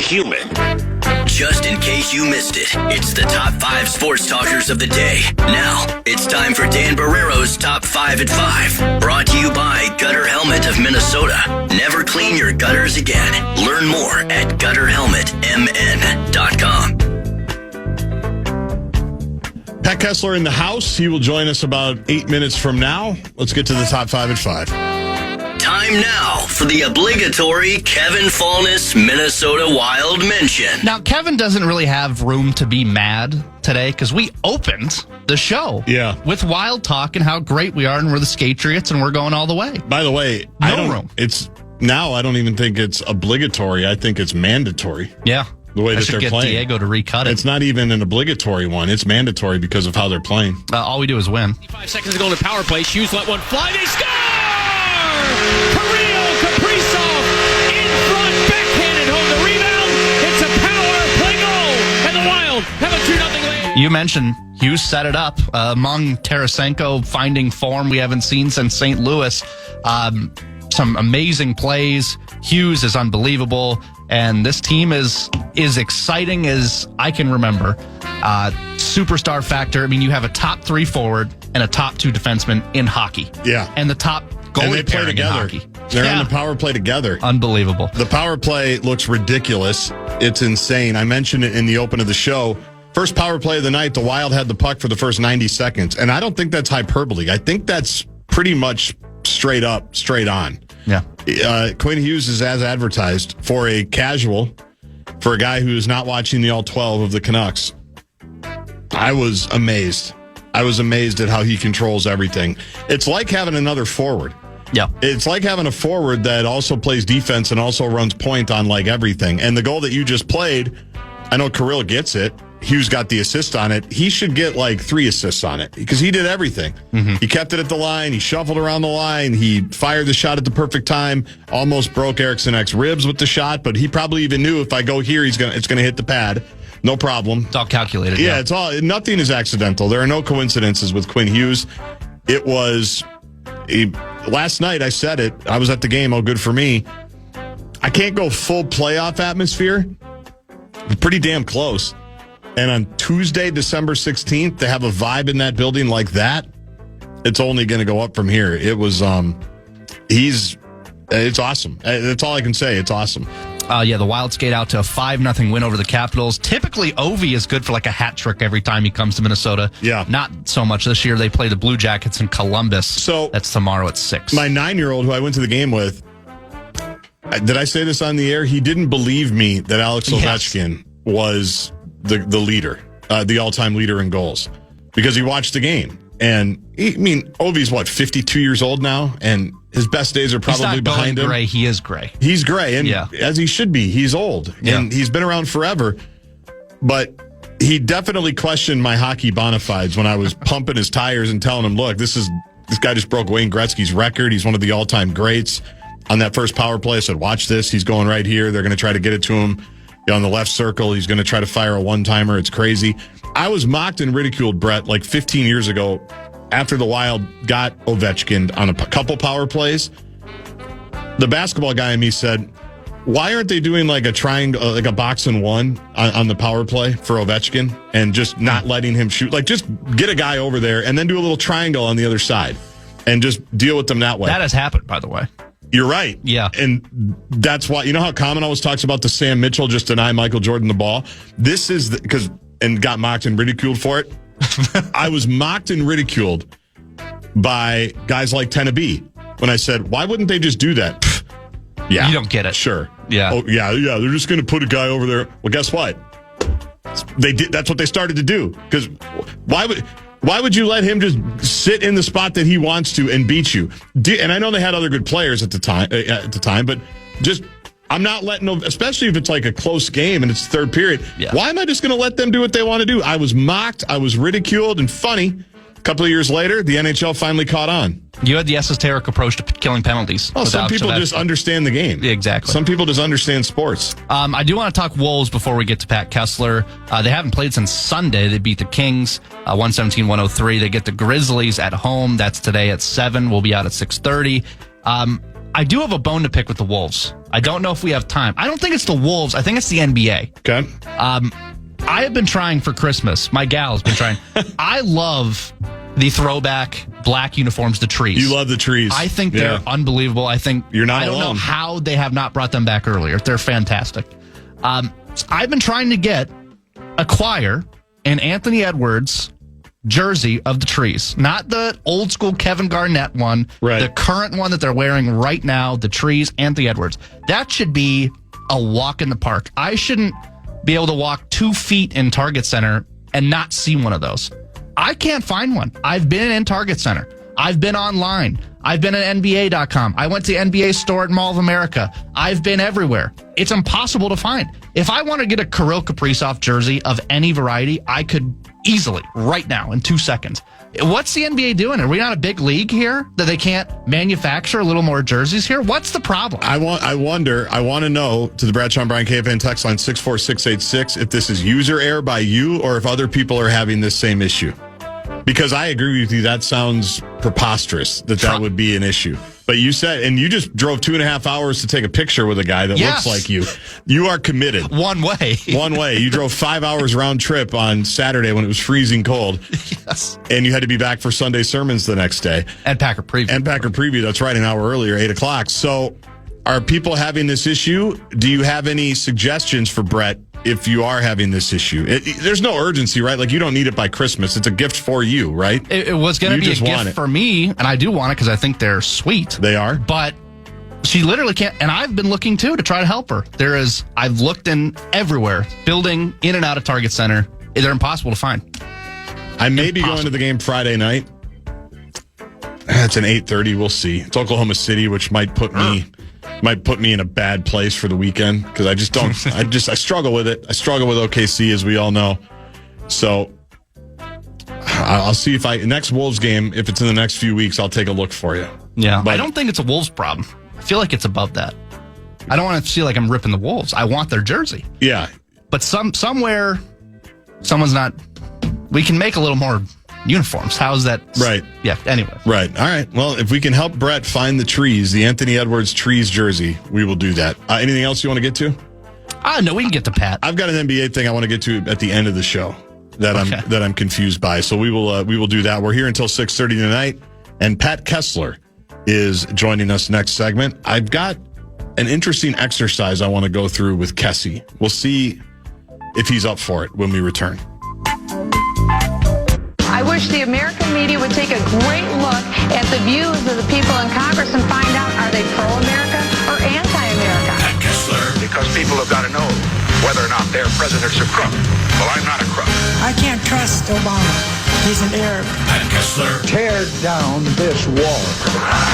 human. Just in case you missed it, it's the top 5 sports talkers of the day. Now, it's time for Dan Barreiro's Top 5 at 5. Brought to you by Gutter Helmet of Minnesota. Never clean your gutters again. Learn more at gutterhelmetmn.com. Pat Kessler in the house. He will join us about 8 minutes from now. Let's get to the top 5 at 5. Time now for the obligatory Kevin Fallness Minnesota Wild mention. Now, Kevin doesn't really have room to be mad today because we opened the show with Wild talk and how great we are and we're the Skatriots and we're going all the way. By the way, I don't even think it's obligatory. I think it's mandatory. Yeah. The way that they're get playing. Diego to recut it. It's not even an obligatory one. It's mandatory because of how they're playing. All we do is win. 5 seconds to go in the power play. Hughes let one fly. They score! Carrillo Kaprizov in front, backhanded home the rebound. It's a power play goal, and the Wild have a 2-0 lead. You mentioned Hughes set it up among Tarasenko finding form we haven't seen since St. Louis. Some amazing plays. Hughes is unbelievable, and this team is exciting as I can remember. Superstar factor. I mean, you have a top 3 forward and a top 2 defenseman in hockey. Yeah, and the top goalie and they play pairing together. In hockey. They're on the power play together. Unbelievable. The power play looks ridiculous. It's insane. I mentioned it in the open of the show. First power play of the night, the Wild had the puck for the first 90 seconds. And I don't think that's hyperbole. I think that's pretty much straight up, straight on. Yeah. Quinn Hughes is as advertised for a casual, for a guy who's not watching the all 12 of the Canucks. I was amazed. I was amazed at how he controls everything. It's like having another forward. Yeah. It's like having a forward that also plays defense and also runs point on like everything. And the goal that you just played, I know Kirill gets it. Hughes got the assist on it. He should get like 3 assists on it because he did everything. Mm-hmm. He kept it at the line. He shuffled around the line. He fired the shot at the perfect time. Almost broke Eriksson Ek's ribs with the shot, but he probably even knew if I go here, it's gonna hit the pad. No problem. It's all calculated. Yeah, nothing is accidental. There are no coincidences with Quinn Hughes. It was last night. I said it. I was at the game. Oh, good for me. I can't go full playoff atmosphere. Pretty damn close. And on Tuesday, December 16th, to have a vibe in that building like that, it's only going to go up from here. It was, it's awesome. That's all I can say. It's awesome. The Wild skate out to a 5-0 win over the Capitals. Typically, Ovi is good for like a hat trick every time he comes to Minnesota. Yeah. Not so much this year. They play the Blue Jackets in Columbus. So that's tomorrow at 6. My 9-year-old who I went to the game with, did I say this on the air? He didn't believe me that Alex Ovechkin was the leader, the all-time leader in goals, because he watched the game. And Ovi's 52 years old now, and his best days are probably behind him. Gray. He is gray. He's gray, and as he should be. He's old, and he's been around forever. But he definitely questioned my hockey bona fides when I was pumping his tires and telling him, "Look, this guy just broke Wayne Gretzky's record. He's one of the all-time greats." On that first power play, I said, "Watch this. He's going right here. They're going to try to get it to him on the left circle. He's going to try to fire a one-timer. It's crazy." I was mocked and ridiculed, Brett, like 15 years ago after the Wild got Ovechkin on a couple power plays. The basketball guy in me said, why aren't they doing like a triangle, like a box and one on the power play for Ovechkin and just not letting him shoot? Like just get a guy over there and then do a little triangle on the other side and just deal with them that way. That has happened, by the way. You're right. Yeah. And that's why, you know how Common always talks about the Sam Mitchell just deny Michael Jordan the ball? This is because, and got mocked and ridiculed for it. I was mocked and ridiculed by guys like Teneby when I said, why wouldn't they just do that? Yeah. You don't get it. Sure. Yeah. Oh, yeah. They're just going to put a guy over there. Well, guess what? They did. That's what they started to do. Because why would you let him just sit in the spot that he wants to and beat you? And I know they had other good players at the time, but just I'm not letting them, especially if it's like a close game and it's third period. Yeah. Why am I just going to let them do what they want to do? I was mocked, I was ridiculed, and funny. A couple of years later, the NHL finally caught on. You had the esoteric approach to killing penalties. Oh, some people just understand the game. Exactly. Some people just understand sports. I do want to talk Wolves before we get to Pat Kessler. They haven't played since Sunday. They beat the Kings 117-103. They get the Grizzlies at home. That's today at 7. We'll be out at 6:30. I do have a bone to pick with the Wolves. I don't know if we have time. I don't think it's the Wolves. I think it's the NBA. Okay. I have been trying for Christmas. My gal's been trying. I love the throwback black uniforms, the trees. You love the trees. I think they're unbelievable. I think you're not I don't alone. know how they have not brought them back earlier. They're fantastic. I've been trying to acquire an Anthony Edwards jersey of the trees, not the old school Kevin Garnett one, right. The current one that they're wearing right now, the trees, Anthony Edwards. That should be a walk in the park. I shouldn't be able to walk 2 feet in Target Center and not see one of those. I can't find one. I've been in Target Center. I've been online. I've been at NBA.com. I went to the NBA store at Mall of America. I've been everywhere. It's impossible to find. If I want to get a Kirill Kaprizov jersey of any variety, I could easily, right now, in 2 seconds. What's the NBA doing? Are we not a big league here that they can't manufacture a little more jerseys here? What's the problem? I want to know, to the Bradshaw and Brian KFAN text line 64686, if this is user error by you or if other people are having this same issue. Because I agree with you, that sounds preposterous that would be an issue. But you said, and you just drove 2.5 hours to take a picture with a guy that looks like you. You are committed. One way. One way. You drove 5 hours round trip on Saturday when it was freezing cold. Yes. And you had to be back for Sunday sermons the next day. And Packer Preview. That's right, an hour earlier, 8 o'clock. So are people having this issue? Do you have any suggestions for Brett if you are having this issue? There's no urgency, right? Like, you don't need it by Christmas. It's a gift for you, right? It was going to be a gift for me, and I do want it because I think they're sweet. They are? But she literally can't, and I've been looking, too, to try to help her. I've looked in everywhere, building in and out of Target Center. They're impossible to find. I may be going to the game Friday night. It's an 8:30. We'll see. It's Oklahoma City, which might put me in a bad place for the weekend because I just don't. I struggle with it. I struggle with OKC, as we all know. So I'll see if next Wolves game, if it's in the next few weeks, I'll take a look for you. Yeah, but I don't think it's a Wolves problem. I feel like it's above that. I don't want to feel like I'm ripping the Wolves. I want their jersey. Yeah, but somewhere, someone's not. We can make a little more uniforms. How's that? Right. Yeah, anyway. Right. All right. Well, if we can help Brett find the trees, the Anthony Edwards trees jersey, we will do that. Anything else you want to get to? No, we can get to Pat. I've got an NBA thing I want to get to at the end of the show that I'm confused by. So we will do that. We're here until 6:30 tonight, and Pat Kessler is joining us next segment. I've got an interesting exercise I want to go through with Kessie. We'll see if he's up for it when we return. I wish the American media would take a great look at the views of the people in Congress and find out, are they pro-America or anti-America? Pat Kessler. Because people have got to know whether or not their president's a crook. Well, I'm not a crook. I can't trust Obama. He's an Arab. Pat Kessler. Tear down this wall.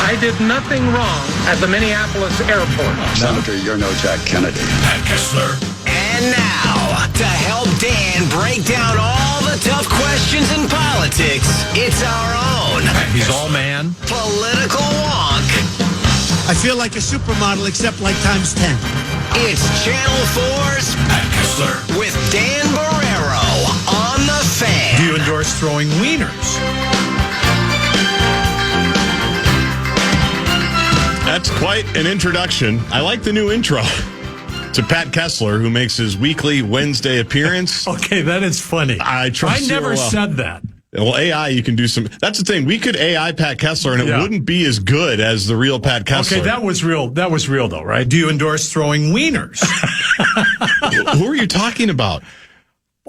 I did nothing wrong at the Minneapolis airport. Senator, you're no Jack Kennedy. Pat Kessler. And now, to help Dan break down all the tough questions in politics, it's our own. He's all man. Political wonk. I feel like a supermodel, except like times 10. It's Channel 4's Pat Kessler with Dan Barreiro on the Fan. Do you endorse throwing wieners? That's quite an introduction. I like the new intro to Pat Kessler, who makes his weekly Wednesday appearance. Okay, that is funny. I trust I never said that. Well, AI, you can do some. That's the thing. We could AI Pat Kessler, and it wouldn't be as good as the real Pat Kessler. Okay, that was real. That was real, though, right? Do you endorse throwing wieners? Who are you talking about?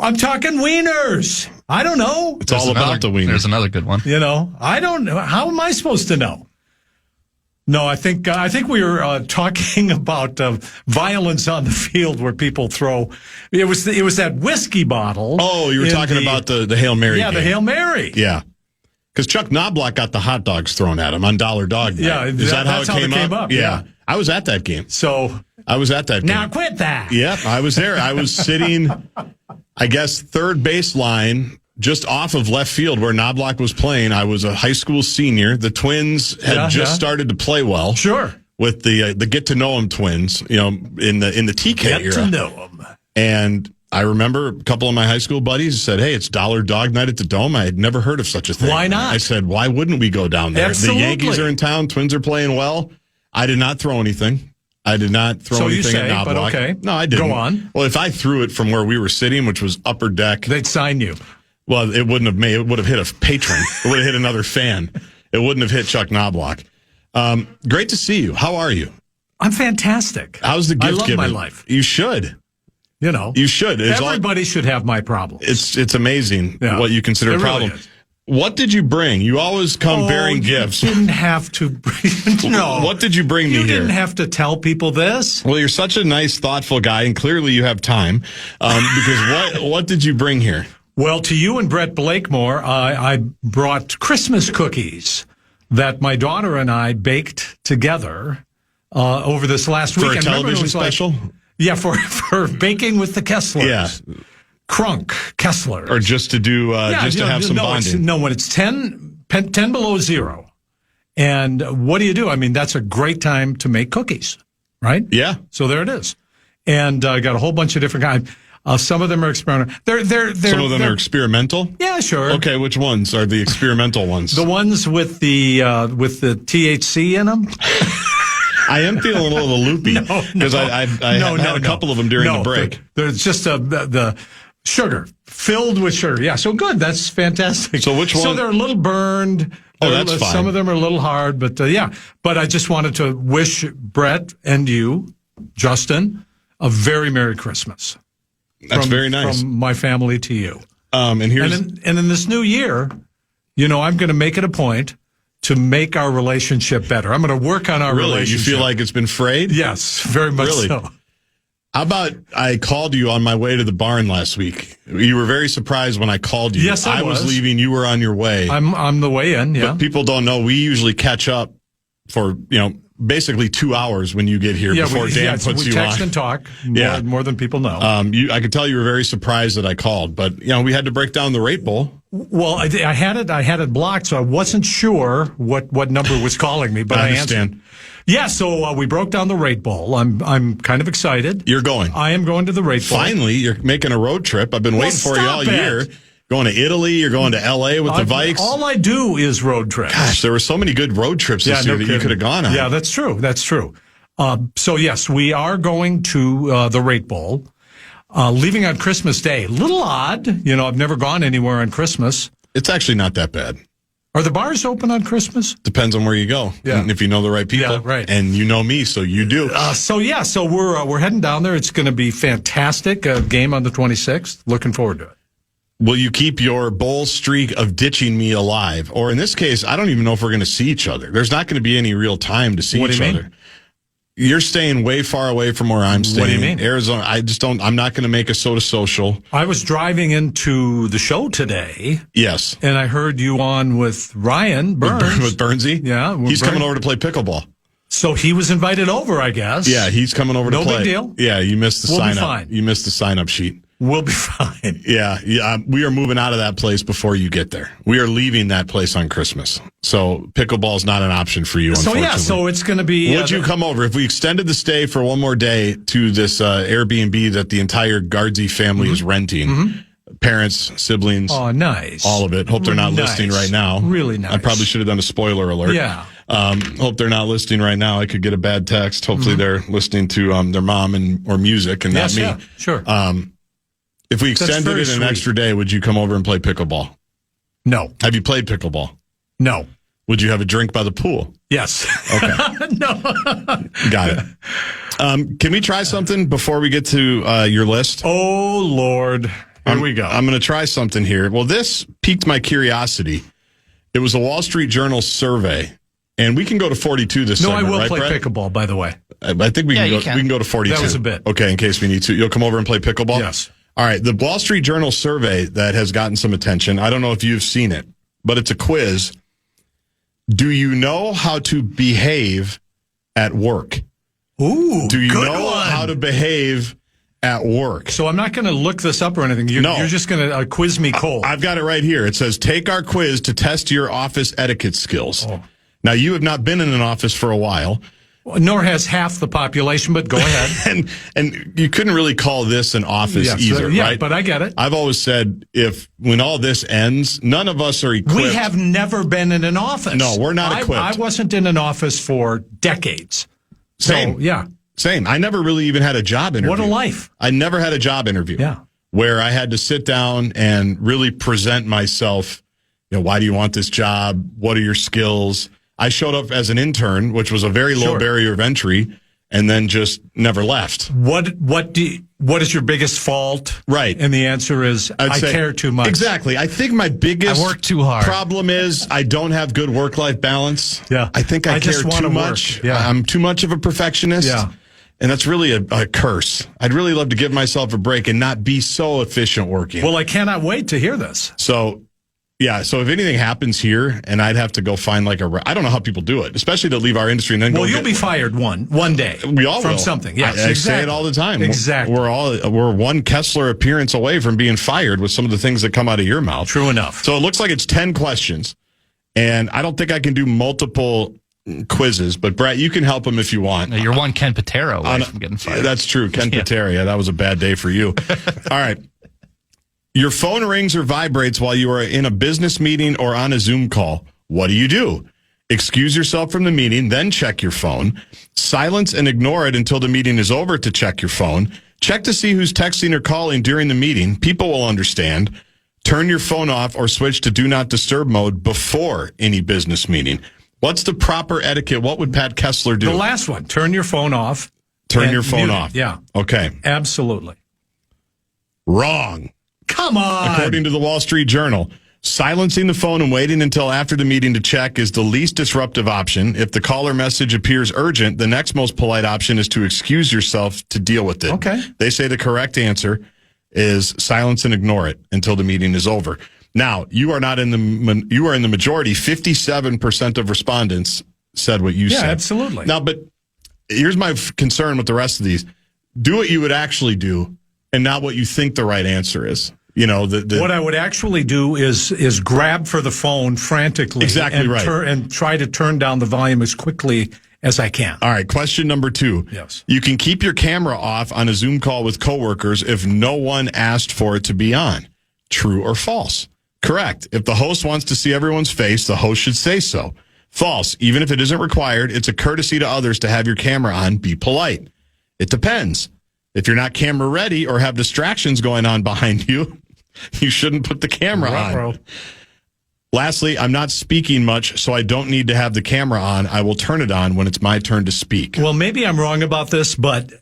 I'm talking wieners. I don't know. It's all about the wieners. There's another good one. You know, I don't know. How am I supposed to know? No, I think we were talking about violence on the field where people throw. It was that whiskey bottle. Oh, you were talking about the Hail Mary. Yeah, game. the Hail Mary. Yeah, because Chuck Knobloch got the hot dogs thrown at him on Dollar Dog Night. Yeah, is that that's how it came up? Yeah, I was at that game. So I was at that game. Now quit that. Yep, I was there. I was sitting, I guess, third baseline, just off of left field where Knobloch was playing. I was a high school senior. The Twins had just started to play well. Sure. With the get to know him Twins, you know, in the TK era. Get to know him. And I remember a couple of my high school buddies said, "Hey, it's Dollar Dog Night at the Dome." I had never heard of such a thing. Why not? I said, "Why wouldn't we go down there? Absolutely. The Yankees are in town. Twins are playing well." I did not throw anything. I did not throw anything at Knobloch. But okay. No, I didn't. Go on. Well, if I threw it from where we were sitting, which was upper deck, they'd sign you. Well, it wouldn't have made. It would have hit a patron. It would have hit another fan. It wouldn't have hit Chuck Knobloch. Great to see you. How are you? I'm fantastic. How's the gift giving? I love my life. You should. You should. Everybody should have my problems. It's amazing what you consider a problem. Really is. What did you bring? You always come bearing gifts. You didn't have to bring. No. What did you bring me here? You didn't have to tell people this. Well, you're such a nice, thoughtful guy, and clearly you have time. Because what did you bring here? Well, to you and Brett Blakemore, I brought Christmas cookies that my daughter and I baked together over this last week. For a television special? Yeah, for baking with the Kesslers. Yeah. Crunk, Kessler. Or just to do, just to have some bonding. When it's 10 below zero. And what do? I mean, that's a great time to make cookies, right? Yeah. So there it is. And I got a whole bunch of different kinds. Some of them are experimental. Some of them are experimental? Yeah, sure. Okay, which ones are the experimental ones? The ones with the THC in them. I am feeling a little loopy because I had a couple of them during the break. There's just the sugar, filled with sugar. Yeah, so good. That's fantastic. So which one? So they're a little burned. That's fine. Some of them are a little hard, but yeah. But I just wanted to wish Brett and you, Justin, a very Merry Christmas. That's very nice. From my family to you. And in this new year, I'm going to make it a point to make our relationship better. I'm going to work on our relationship. You feel like it's been frayed? Yes, very much so. How about I called you on my way to the barn last week? You were very surprised when I called you. Yes, I was leaving. You were on your way. I'm the way in, yeah. But people don't know. We usually catch up for, basically 2 hours when you get here before Dan puts you on. We text and talk more than people know. I could tell you were very surprised that I called, but we had to break down the rate bowl. Well, I had it blocked, so I wasn't sure what number was calling me, but I understand. answered. Yeah, so we broke down the rate bowl. I'm kind of excited. You're going. I am going to the rate bowl. Finally, you're making a road trip. I've been waiting for you all year. Going to Italy, you're going to L.A. with the Vikes. All I do is road trips. Gosh, there were so many good road trips this year that you could have gone on. Yeah, that's true. So, yes, we are going to the Rate Bowl, leaving on Christmas Day. A little odd. I've never gone anywhere on Christmas. It's actually not that bad. Are the bars open on Christmas? Depends on where you go. Yeah. And if you know the right people. Yeah, right. And you know me, so you do. So we're heading down there. It's going to be fantastic. A game on the 26th. Looking forward to it. Will you keep your bowl streak of ditching me alive? Or in this case, I don't even know if we're going to see each other. There's not going to be any real time to see each other. You're staying way far away from where I'm staying. What do you mean? Arizona. I'm not going to make a soda social. I was driving into the show today. Yes. And I heard you on with Ryan Burns. With Burnsy? Yeah. He's coming over to play pickleball. So he was invited over, I guess. Yeah, he's coming over to play. No big deal. Yeah, you missed the sign up. We'll be fine. You missed the sign up sheet. We'll be fine. Yeah. We are moving out of that place before you get there. We are leaving that place on Christmas. So pickleball is not an option for you, unfortunately. So it's going to be... Would you come over? If we extended the stay for one more day to this Airbnb that the entire Guardsy family is renting, parents, siblings... Oh, nice. All of it. Hope they're not listening right now. Really nice. I probably should have done a spoiler alert. Yeah. Hope they're not listening right now. I could get a bad text. Hopefully they're listening to their mom or music and not me. Yeah, sure. If we extended it an extra day, would you come over and play pickleball? No. Have you played pickleball? No. Would you have a drink by the pool? Yes. Okay. No. Got it. Can we try something before we get to your list? Oh, Lord. Here we go. I'm going to try something here. Well, this piqued my curiosity. It was a Wall Street Journal survey, and we can go to 42 this segment, I will right, play Brett? pickleball, by the way. I think we can go. We can go to 42. That was a bit. Okay, in case we need to. You'll come over and play pickleball? Yes. All right, the Wall Street Journal survey that has gotten some attention, I don't know if you've seen it, but it's a quiz. Do you know how to behave at work? Ooh, do you know how to behave at work? So I'm not going to look this up or anything. You're just going to quiz me cold. I've got it right here. It says, take our quiz to test your office etiquette skills. Oh. Now, you have not been in an office for a while. Nor has half the population, but go ahead. and you couldn't really call this an office either, right? But I get it. I've always said when all this ends, none of us are equipped. We have never been in an office. No, we're not equipped. I wasn't in an office for decades. Same. So, Same. I never really even had a job interview. What a life. I never had a job interview. Yeah. Where I had to sit down and really present myself. Why do you want this job? What are your skills? I showed up as an intern, which was a very low barrier of entry, and then just never left. What is your biggest fault? Right. And the answer is I care too much. Exactly. I think my biggest I work too hard. problem is I don't have good work-life balance. Yeah. I think I care too much. Work. Yeah. I'm too much of a perfectionist. Yeah. And that's really a curse. I'd really love to give myself a break and not be so efficient working. Well, I cannot wait to hear this. So if anything happens here and I'd have to go find I don't know how people do it, especially to leave our industry and then you'll be fired one day. We all from will. something. Yes, I say it all the time. Exactly. We're one Kessler appearance away from being fired with some of the things that come out of your mouth. True enough. So it looks like it's 10 questions, and I don't think I can do multiple quizzes, but Brett, you can help him if you want. No, you're one Ken Patera away from getting fired. That's true. Ken Patera. That was a bad day for you. All right. Your phone rings or vibrates while you are in a business meeting or on a Zoom call. What do? Excuse yourself from the meeting, then check your phone. Silence and ignore it until the meeting is over to check your phone. Check to see who's texting or calling during the meeting. People will understand. Turn your phone off or switch to do not disturb mode before any business meeting. What's the proper etiquette? What would Pat Kessler do? The last one. Turn your phone off. Turn your phone off. Yeah. Okay. Absolutely. Wrong. Come on. According to the Wall Street Journal, silencing the phone and waiting until after the meeting to check is the least disruptive option. If the caller message appears urgent, the next most polite option is to excuse yourself to deal with it. Okay. They say the correct answer is silence and ignore it until the meeting is over. Now, you are in the majority. 57% of respondents said what you said. Yeah, absolutely. Now, but here's my concern with the rest of these. Do what you would actually do and not what you think the right answer is. What I would actually do is grab for the phone frantically. Exactly right. And try to turn down the volume as quickly as I can. All right, question number 2. Yes. You can keep your camera off on a Zoom call with coworkers if no one asked for it to be on. True or false? Correct. If the host wants to see everyone's face, the host should say so. False. Even if it isn't required, it's a courtesy to others to have your camera on. Be polite. It depends. If you're not camera ready or have distractions going on behind you, you shouldn't put the camera on. Lastly, I'm not speaking much, so I don't need to have the camera on. I will turn it on when it's my turn to speak. Well, maybe I'm wrong about this, but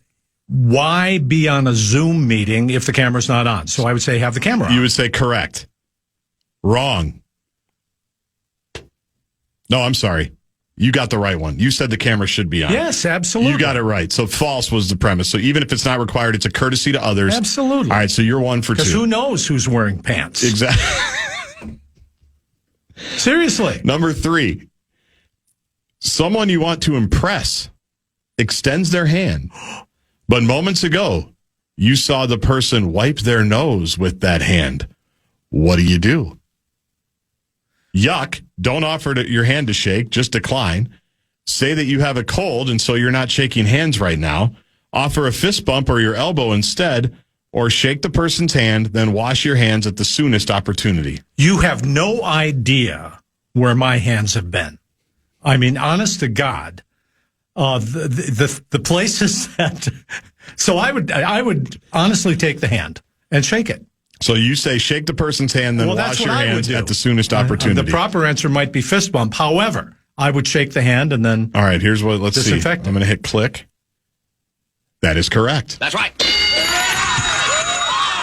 why be on a Zoom meeting if the camera's not on? So I would say have the camera on. You would say correct. Wrong. No, I'm sorry. You got the right one. You said the camera should be on. Yes, absolutely. You got it right. So false was the premise. So even if it's not required, it's a courtesy to others. Absolutely. All right, so you're 1 for 2. Because who knows who's wearing pants? Exactly. Seriously. Number 3. Someone you want to impress extends their hand. But moments ago, you saw the person wipe their nose with that hand. What do? Yuck. Don't offer your hand to shake. Just decline. Say that you have a cold and so you're not shaking hands right now. Offer a fist bump or your elbow instead. Or shake the person's hand, then wash your hands at the soonest opportunity. You have no idea where my hands have been. I mean, honest to God, the places that... So I would honestly take the hand and shake it. So you say shake the person's hand, then wash your hands at the soonest opportunity. The proper answer might be fist bump. However, I would shake the hand and then all right, here's what, let's see. I'm going to hit click. That is correct. That's right.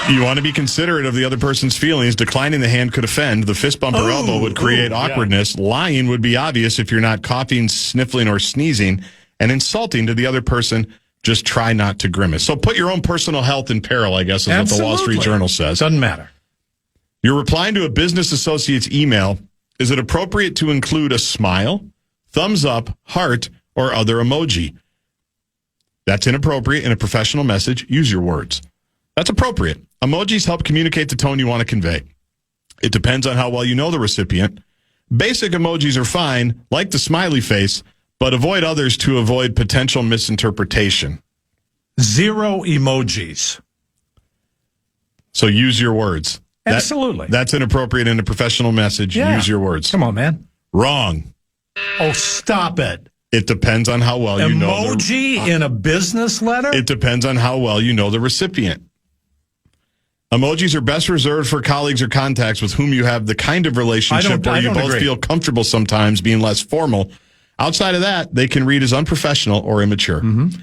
You want to be considerate of the other person's feelings. Declining the hand could offend. The fist bump or elbow would create awkwardness. Yeah. Lying would be obvious if you're not coughing, sniffling, or sneezing. And insulting to the other person, just try not to grimace. So put your own personal health in peril, I guess, is what the Wall Street Journal says. Doesn't matter. You're replying to a business associate's email. Is it appropriate to include a smile, thumbs up, heart, or other emoji? That's inappropriate in a professional message. Use your words. That's appropriate. Emojis help communicate the tone you want to convey. It depends on how well you know the recipient. Basic emojis are fine, like the smiley face, but avoid others to avoid potential misinterpretation. 0 emojis. So use your words. Absolutely. That's inappropriate in a professional message. Yeah. Use your words. Come on, man. Wrong. Oh, stop it. It depends on how well you know. Emoji in a business letter? It depends on how well you know the recipient. Emojis are best reserved for colleagues or contacts with whom you have the kind of relationship where you both feel comfortable sometimes being less formal. Outside of that, they can read as unprofessional or immature. Mm-hmm.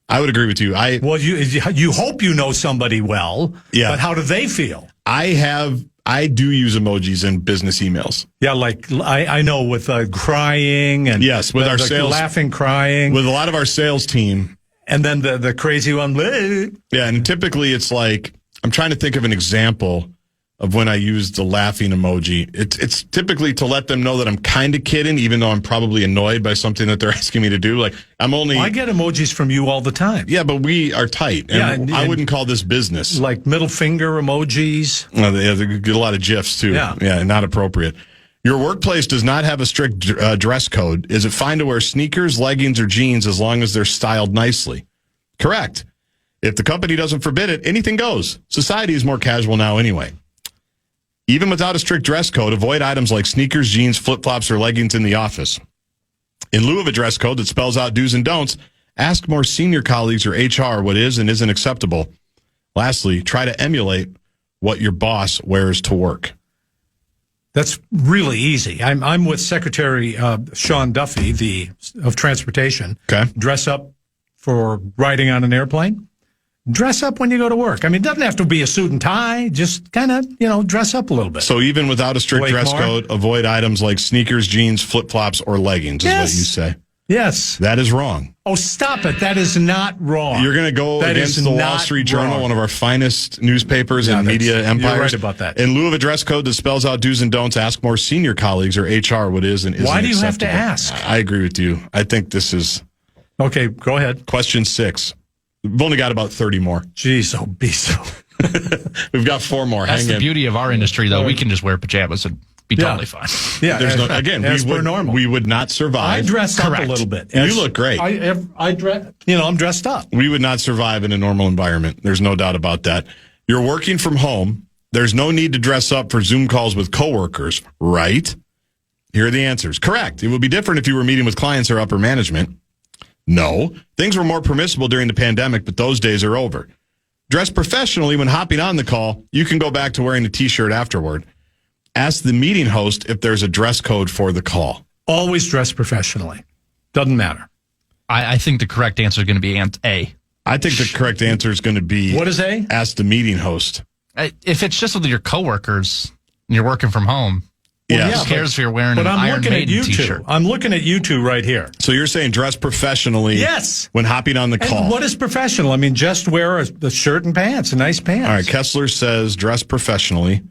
I would agree with you. Well, you hope you know somebody well, yeah. But how do they feel? I do use emojis in business emails. Yeah, like I know with crying and yes, with our sales, laughing, crying, with a lot of our sales team, and then the crazy one. Yeah, and typically it's like I'm trying to think of an example of when I use the laughing emoji. It's typically to let them know that I'm kind of kidding, even though I'm probably annoyed by something that they're asking me to do. Like I get emojis from you all the time. Yeah, but we are tight, and I wouldn't call this business. Like middle finger emojis. They get a lot of GIFs too. Yeah, not appropriate. Your workplace does not have a strict dress code. Is it fine to wear sneakers, leggings, or jeans as long as they're styled nicely? Correct. If the company doesn't forbid it, anything goes. Society is more casual now anyway. Even without a strict dress code, avoid items like sneakers, jeans, flip-flops, or leggings in the office. In lieu of a dress code that spells out do's and don'ts, ask more senior colleagues or HR what is and isn't acceptable. Lastly, try to emulate what your boss wears to work. That's really easy. I'm with Secretary Sean Duffy, of Transportation. Okay. Dress up for riding on an airplane. Dress up when you go to work. I mean, it doesn't have to be a suit and tie. Just kind of, dress up a little bit. So even without a strict dress code, avoid items like sneakers, jeans, flip-flops, or leggings is what you say. Yes. That is wrong. Oh, stop it. That is not wrong. You're going to go against the Wall Street Journal, one of our finest newspapers and media empires. You're right about that. In lieu of a dress code that spells out do's and don'ts, ask more senior colleagues or HR what is and isn't acceptable. Why do you have to ask? I agree with you. I think this is... Okay, go ahead. Question 6. We've only got about 30 more. Jeez, oh, be so. We've got 4 more. That's the beauty of our industry, though. We can just wear pajamas and be totally fine. Yeah, there's we would not survive. I dressed up a little bit. You look great. I'm dressed up. We would not survive in a normal environment. There's no doubt about that. You're working from home. There's no need to dress up for Zoom calls with coworkers, right? Here are the answers. Correct. It would be different if you were meeting with clients or upper management. No. Things were more permissible during the pandemic, but those days are over. Dress professionally when hopping on the call. You can go back to wearing a T-shirt afterward. Ask the meeting host if there's a dress code for the call. Always dress professionally. Doesn't matter. I think the correct answer is going to be A. I think the correct answer is going to be... What is A? Ask the meeting host. If it's just with your coworkers and you're working from home... Well, who cares if you're wearing an Iron Maiden T-shirt? I'm looking at you two right here. So you're saying dress professionally when hopping on the call. And what is professional? I mean, just wear a shirt and pants, a nice pants. All right, Kessler says dress professionally.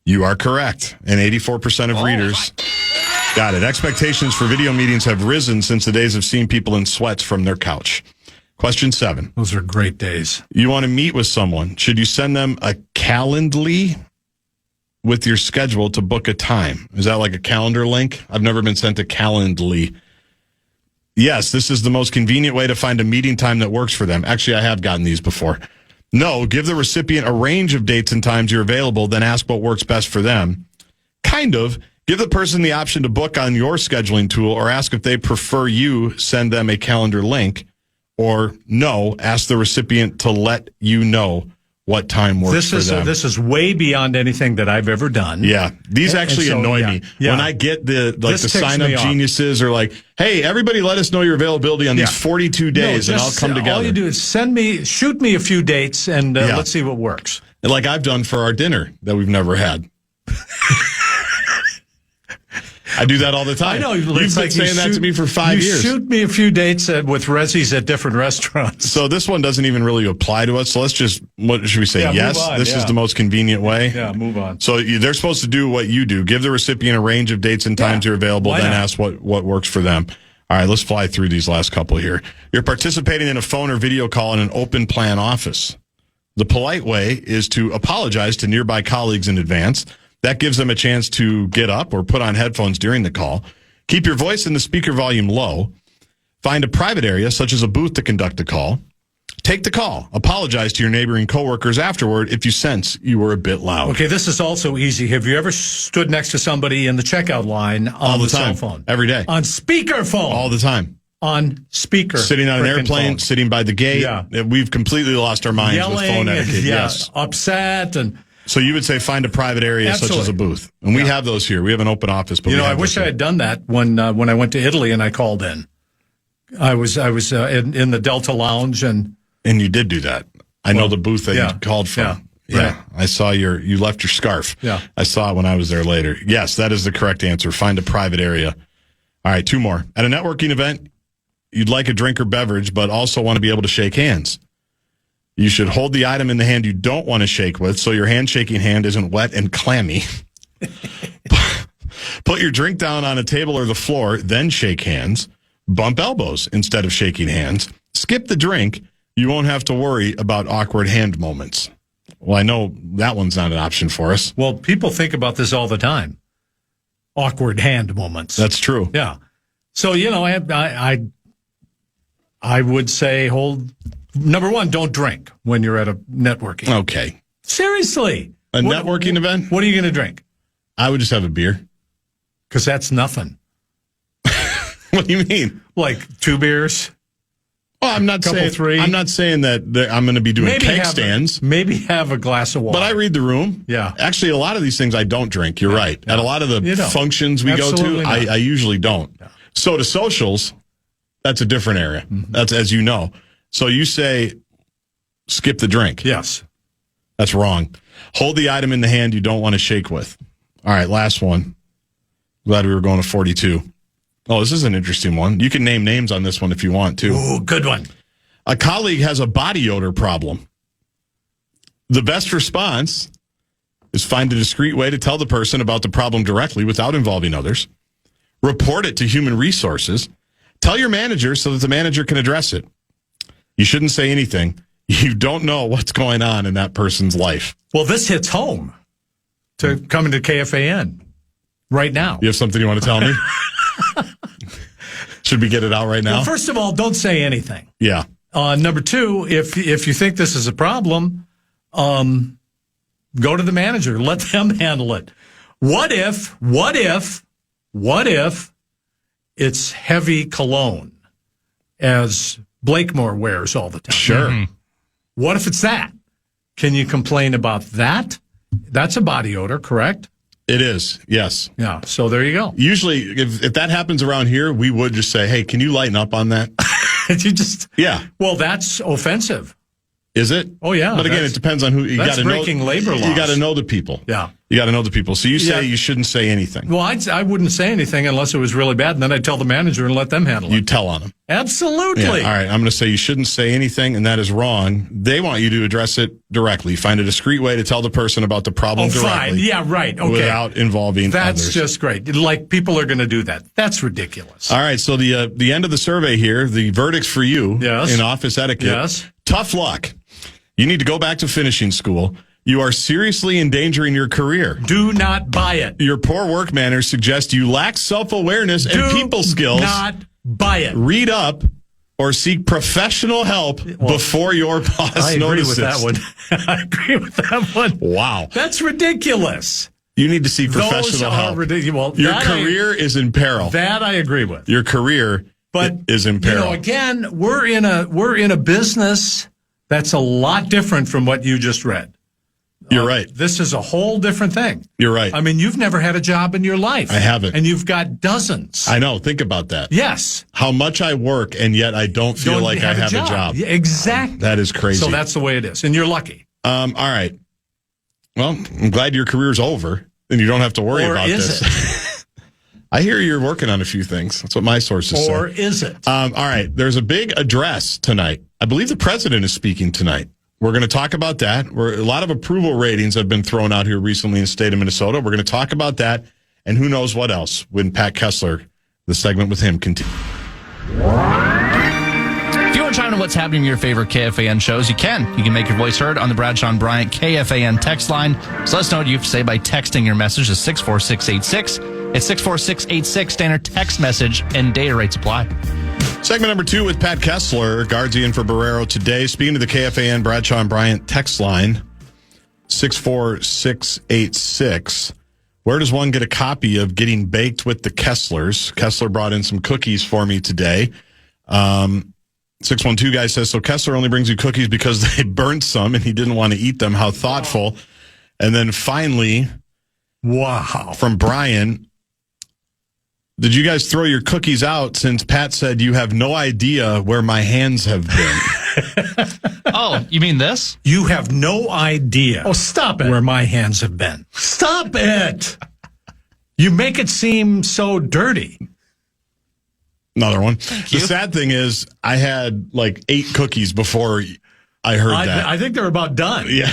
You are correct. And 84% of readers got it. Expectations for video meetings have risen since the days of seeing people in sweats from their couch. Question 7. Those are great days. You want to meet with someone. Should you send them a Calendly with your schedule to book a time? Is that like a calendar link? I've never been sent a Calendly. Yes, this is the most convenient way to find a meeting time that works for them. Actually, I have gotten these before. No, give the recipient a range of dates and times you're available, then ask what works best for them. Kind of. Give the person the option to book on your scheduling tool or ask if they prefer you send them a calendar link. Or no, ask the recipient to let you know what time works for them. This is way beyond anything that I've ever done. Yeah. These actually annoy me. Yeah. When I get the sign-up geniuses are like, hey, everybody let us know your availability on these 42 days and I'll come together. All you do is shoot me a few dates and let's see what works. Like I've done for our dinner that we've never had. I do that all the time. I know. You've been saying that to me for 5 years. Shoot me a few dates with Rezzies at different restaurants. So this one doesn't even really apply to us. So let's just, what should we say? Yes, this is the most convenient way. Yeah, move on. So they're supposed to do what you do. Give the recipient a range of dates and times you're available, then ask what works for them. All right, let's fly through these last couple here. You're participating in a phone or video call in an open plan office. The polite way is to apologize to nearby colleagues in advance. That gives them a chance to get up or put on headphones during the call. Keep your voice and the speaker volume low. Find a private area, such as a booth, to conduct the call. Take the call. Apologize to your neighboring coworkers afterward if you sense you were a bit loud. Okay, this is also easy. Have you ever stood next to somebody in the checkout line on All the time. cell phone? Every day. On speakerphone. All the time. On speaker. Sitting on an airplane, phone. sitting by the gate. Yeah. We've completely lost our minds Yelling, with phone etiquette. yeah, Yes. upset and... So you would say find a private area Absolutely. such as a booth. And we have those here. We have an open office. But I wish I had done that when I went to Italy and I called in. I was in the Delta Lounge and you did do that. I know the booth that you called from. Yeah. I saw you left your scarf. Yeah. I saw it when I was there later. Yes, that is the correct answer. Find a private area. All right, 2 more. At a networking event, you'd like a drink or beverage, but also want to be able to shake hands. You should hold the item in the hand you don't want to shake with so your handshaking hand isn't wet and clammy. Put your drink down on a table or the floor, then shake hands. Bump elbows instead of shaking hands. Skip the drink. You won't have to worry about awkward hand moments. Well, I know that one's not an option for us. well, people think about this all the time. Awkward hand moments. That's true. Yeah. So, I would say number 1, don't drink when you're at a networking. Okay. Seriously. A networking event? What are you going to drink? I would just have a beer. Because that's nothing. What do you mean? Like 2 beers? Well, I'm not saying 3. I'm not saying that I'm going to be doing cake stands. Maybe have a glass of water. But I read the room. Yeah. Actually, a lot of these things I don't drink. You're right. Yeah. At a lot of the functions we go to, Absolutely not. I usually don't. Yeah. So to socials, that's a different area. Mm-hmm. That's, as you know. So you say skip the drink. Yes. That's wrong. Hold the item in the hand you don't want to shake with. All right, last one. Glad we were going to 42. Oh, this is an interesting one. You can name names on this one if you want to. Ooh, good one. A colleague has a body odor problem. The best response is find a discreet way to tell the person about the problem directly without involving others. Report it to human resources. Tell your manager so that the manager can address it. You shouldn't say anything. You don't know what's going on in that person's life. Well, this hits home to coming to KFAN right now. You have something you want to tell me? Should we get it out right now? Well, first of all, don't say anything. Yeah. Number 2, if you think this is a problem, go to the manager. Let them handle it. What if it's heavy cologne, as Blakemore wears all the time? Sure. Mm-hmm. What if it's that? Can you complain about that? That's a body odor, correct? It is, yes. Yeah, so there you go. Usually, if that happens around here, we would just say, hey, can you lighten up on that? Yeah. Well, that's offensive. Is it? Oh, yeah. But again, it depends on who you got That's to know. breaking labor laws. You got to know the people. Yeah. You got to know the people. So you say you shouldn't say anything. Well, I wouldn't say anything unless it was really bad, and then I'd tell the manager and let them handle it. You tell on them. Absolutely. Yeah. All right. I'm going to say you shouldn't say anything, and that is wrong. They want you to address it directly. Find a discreet way to tell the person about the problem directly. Fine. Yeah, right. Okay. Without involving That's others. just great. Like, people are going to do that. That's ridiculous. All right. So the end of the survey here, the verdicts for you in office etiquette. Yes. Tough luck. You need to go back to finishing school. You are seriously endangering your career. Do not buy it. Your poor work manners suggest you lack self-awareness and people skills. Do not buy it. Read up or seek professional help before your boss I agree notices. with that one. I agree with that one. Wow. That's ridiculous. You need to seek professional Those are help. ridiculous. Your career is in peril. That I agree with. Your career is in peril. Again, we're in a business that's a lot different from what you just read. You're right. This is a whole different thing. You're right. I mean, you've never had a job in your life. I haven't. And you've got dozens. I know. Think about that. Yes. How much I work, and yet I don't feel like I have a job. Yeah, exactly. That is crazy. So that's the way it is. And you're lucky. All right. Well, I'm glad your career's over, and you don't have to worry about this. Or is it? I hear you're working on a few things. That's what my sources say. Or is it? All right. There's a big address tonight. I believe the president is speaking tonight. We're going to talk about that. A lot of approval ratings have been thrown out here recently in the state of Minnesota. We're going to talk about that and who knows what else when Pat Kessler, the segment with him, continues. If you want to chime in what's happening in your favorite KFAN shows, you can. You can make your voice heard on the Bradshaw and Bryant KFAN text line. So let us know what you have to say by texting your message to 64686. It's 64686. Standard text message and data rates apply. Segment number 2 with Pat Kessler, guardian for Barreiro today. Speaking to the KFAN Bradshaw and Bryant text line, 64686. Where does one get a copy of Getting Baked with the Kesslers? Kessler brought in some cookies for me today. 612 guy says, so Kessler only brings you cookies because they burnt some and he didn't want to eat them. How thoughtful. And then finally, wow, from Brian, did you guys throw your cookies out since Pat said you have no idea where my hands have been? Oh, you mean this? You have no idea. Oh, stop it. Where my hands have been. Stop it. You make it seem so dirty. Another one. The sad thing is I had like 8 cookies before I heard that. I think they're about done. Yeah.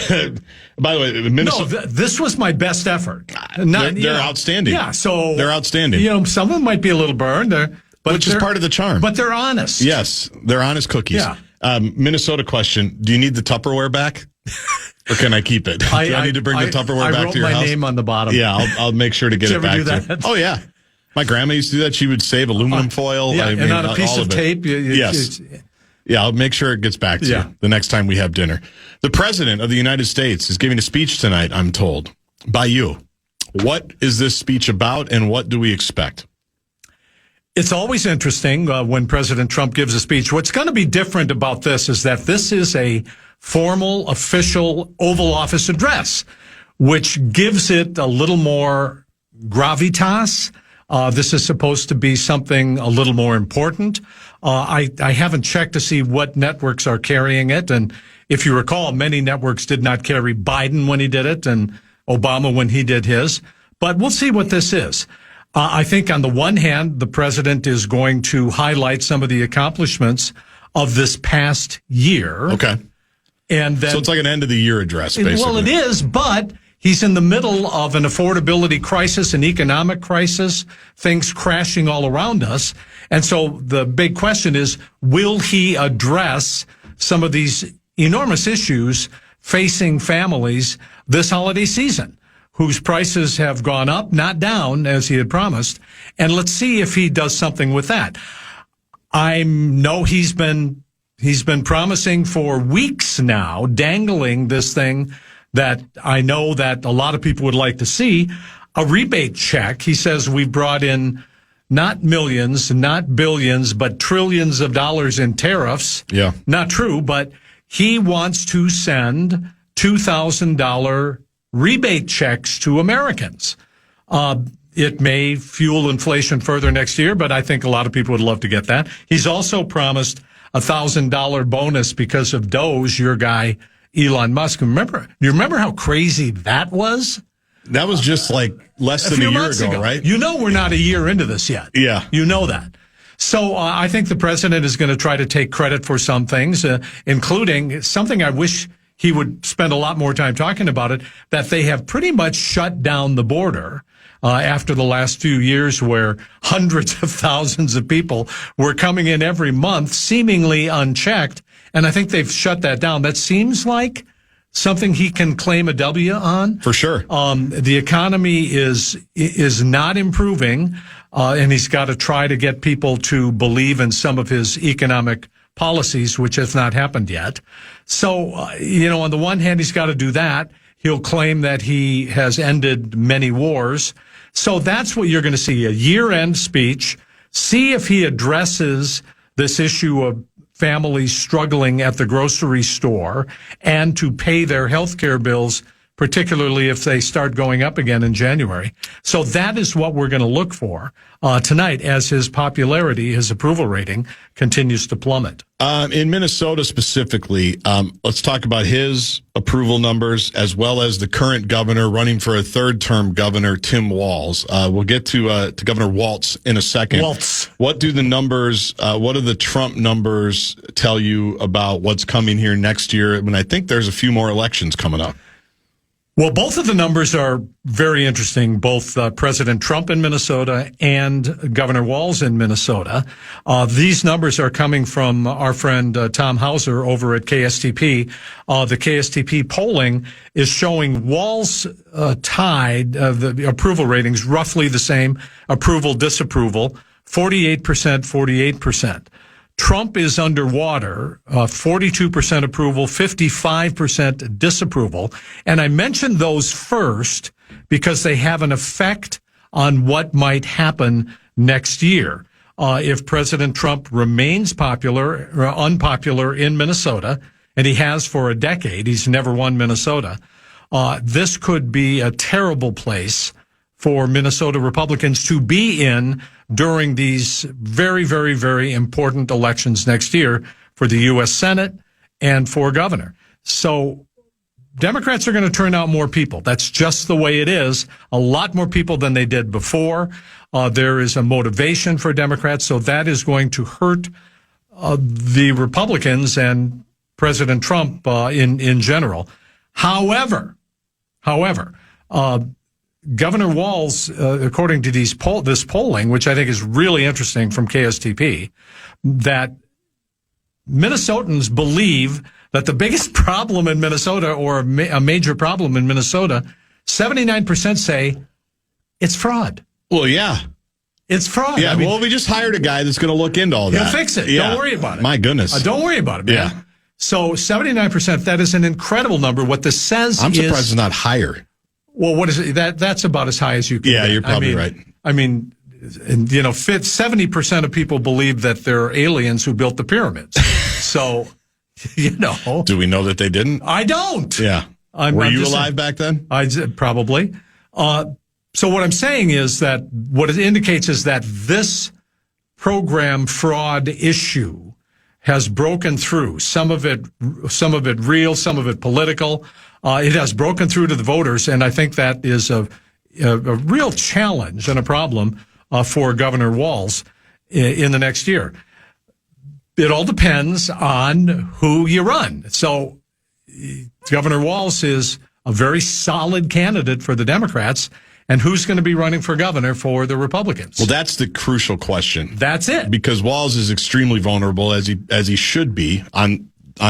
By the way, Minnesota. No, this was my best effort. They're outstanding. Yeah, so they're outstanding. Some of them might be a little burned, which is part of the charm. But they're honest. Yes, they're honest cookies. Yeah. Minnesota question: do you need the Tupperware back, or can I keep it? Do I need to bring the Tupperware back to your house? I wrote my name on the bottom. Yeah, I'll make sure to get it back to you. Oh yeah. My grandma used to do that. She would save aluminum foil. Yeah, and on a piece of tape. Yes. Yeah, I'll make sure it gets back to you the next time we have dinner. The President of the United States is giving a speech tonight, I'm told, by you. What is this speech about, and what do we expect? It's always interesting when President Trump gives a speech. What's going to be different about this is that this is a formal, official Oval Office address, which gives it a little more gravitas. This is supposed to be something a little more important. I haven't checked to see what networks are carrying it. And if you recall, many networks did not carry Biden when he did it and Obama when he did his. But we'll see what this is. I think on the one hand, the president is going to highlight some of the accomplishments of this past year. Okay. And then, so it's like an end of the year address, basically. Well, it is, but he's in the middle of an affordability crisis, an economic crisis, things crashing all around us. And so the big question is, will he address some of these enormous issues facing families this holiday season, whose prices have gone up, not down, as he had promised? And let's see if he does something with that. I know he's been promising for weeks now, dangling this thing that I know that a lot of people would like to see, a rebate check. He says we brought in not millions, not billions, but trillions of dollars in tariffs. Yeah. Not true, but he wants to send $2,000 rebate checks to Americans. It may fuel inflation further next year, but I think a lot of people would love to get that. He's also promised a $1,000 bonus because of Doge, your guy, Elon Musk. You remember how crazy that was? That was just like less than a year ago, right? You know we're not a year into this yet. Yeah. You know that. So I think the president is going to try to take credit for some things, including something I wish he would spend a lot more time talking about it, that they have pretty much shut down the border after the last few years where hundreds of thousands of people were coming in every month, seemingly unchecked. And I think they've shut that down. That seems like something he can claim a W on. For sure. The economy is not improving, and he's got to try to get people to believe in some of his economic policies, which has not happened yet. So, on the one hand, he's got to do that. He'll claim that he has ended many wars. So that's what you're going to see, a year-end speech. See if he addresses this issue of families struggling at the grocery store and to pay their health care bills, particularly if they start going up again in January. So that is what we're going to look for tonight as his popularity, his approval rating continues to plummet. In Minnesota specifically, let's talk about his approval numbers as well as the current governor running for a third-term governor, Tim Walz. We'll get to Governor Walz in a second. Walz. What do the numbers, what do the Trump numbers tell you about what's coming here next year? I mean, I think there's a few more elections coming up. Well, both of the numbers are very interesting, both President Trump in Minnesota and Governor Walz in Minnesota. These numbers are coming from our friend Tom Hauser over at KSTP. The KSTP polling is showing Walz tied, the approval ratings roughly the same, approval, disapproval, 48%, 48%. Trump is underwater, 42% approval, 55% disapproval. And I mentioned those first because they have an effect on what might happen next year. If President Trump remains popular or unpopular in Minnesota, and he has for a decade, he's never won Minnesota, this could be a terrible place for Minnesota Republicans to be in during these very, very, very important elections next year for the U.S. Senate and for governor. So Democrats are going to turn out more people. That's just the way it is. A lot more people than they did before. There is a motivation for Democrats, so that is going to hurt the Republicans and President Trump in general. However, Governor Walz, according to this polling, which I think is really interesting from KSTP, that Minnesotans believe that the biggest problem in Minnesota, or a major problem in Minnesota, 79% say it's fraud. Well, yeah. It's fraud. Yeah, well, we just hired a guy that's going to look into all that. He'll fix it. Yeah. Don't worry about it. My goodness. Don't worry about it, man. Yeah. So 79%, that is an incredible number. What this says I'm surprised it's not higher. Well, what is it? That's about as high as you can get. You're probably right. I mean, 70% of people believe that there are aliens who built the pyramids. So, Do we know that they didn't? I don't. Yeah. Were you alive back then? Probably. So what I'm saying is that what it indicates is that this program fraud issue has broken through. Some of it real, some of it political. It has broken through to the voters, and I think that is a real challenge and a problem for Governor Walz in the next year. It all depends on who you run. So Governor Walz is a very solid candidate for the Democrats, and who's going to be running for governor for the Republicans? Well, that's the crucial question. That's it. Because Walz is extremely vulnerable, as he should be on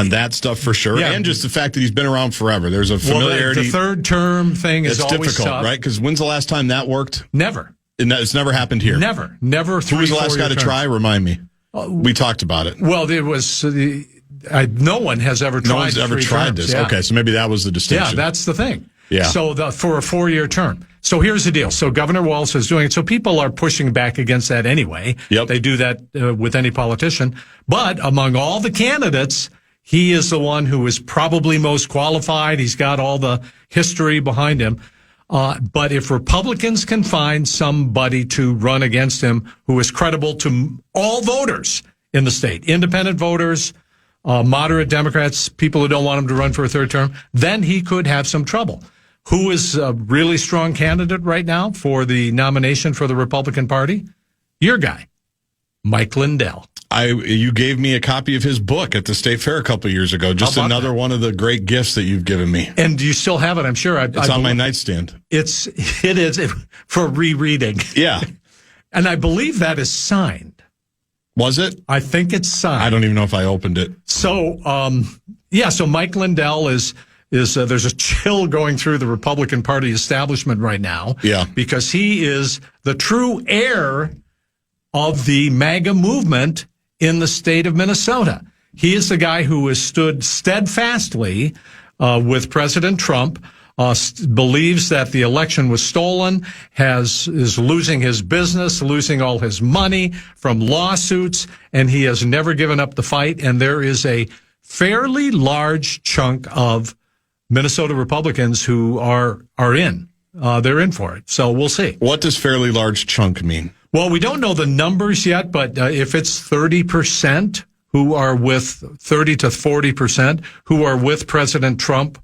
that stuff for sure, and just the fact that he's been around forever. There's a familiarity. Well, the third term thing is always difficult, tough, right? Because when's the last time that worked? Never. It's never happened here. Never. Who was the last guy to try? Remind me. We talked about it. Well, it was no one has ever tried. No one's ever tried this. Yeah. Okay, so maybe that was the distinction. Yeah, that's the thing. Yeah. So for a 4-year term. So here's the deal. So Governor Walz is doing it. So people are pushing back against that anyway. Yep. They do that with any politician. But among all the candidates, he is the one who is probably most qualified. He's got all the history behind him. But if Republicans can find somebody to run against him who is credible to all voters in the state, independent voters, moderate Democrats, people who don't want him to run for a third term, then he could have some trouble. Who is a really strong candidate right now for the nomination for the Republican Party? Your guy, Mike Lindell. You gave me a copy of his book at the State Fair a couple of years ago. Just another one of the great gifts that you've given me. And do you still have it? I'm sure. It's on my nightstand. It is for rereading. Yeah. And I believe that is signed. Was it? I think it's signed. I don't even know if I opened it. So, so Mike Lindell is there's a chill going through the Republican Party establishment right now. Yeah. Because he is the true heir of the MAGA movement in the state of Minnesota. He is the guy who has stood steadfastly with President Trump, believes that the election was stolen, is losing his business, losing all his money from lawsuits, and he has never given up the fight. And there is a fairly large chunk of Minnesota Republicans who are in. They're in for it. So we'll see. What does fairly large chunk mean? Well, we don't know the numbers yet, but if it's 30% who are with 30 to 40% who are with President Trump,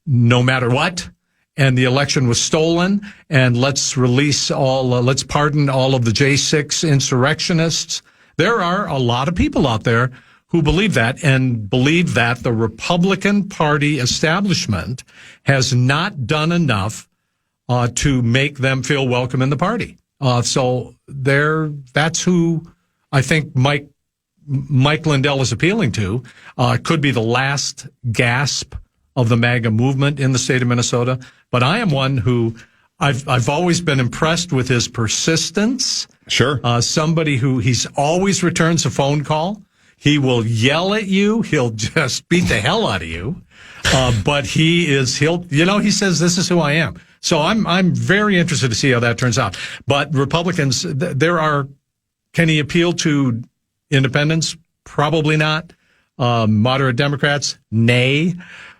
no matter what, and the election was stolen, and let's pardon all of the J6 insurrectionists. There are a lot of people out there who believe that and believe that the Republican Party establishment has not done enough to make them feel welcome in the party. So that's who I think Mike Lindell is appealing to. Could be the last gasp of the MAGA movement in the state of Minnesota. But I am one who I've always been impressed with his persistence. Sure. Somebody who he's always returns a phone call. He will yell at you. He'll just beat the hell out of you. But he says, this is who I am. So I'm very interested to see how that turns out. But Republicans, can he appeal to independents? Probably not. Moderate Democrats? Nay.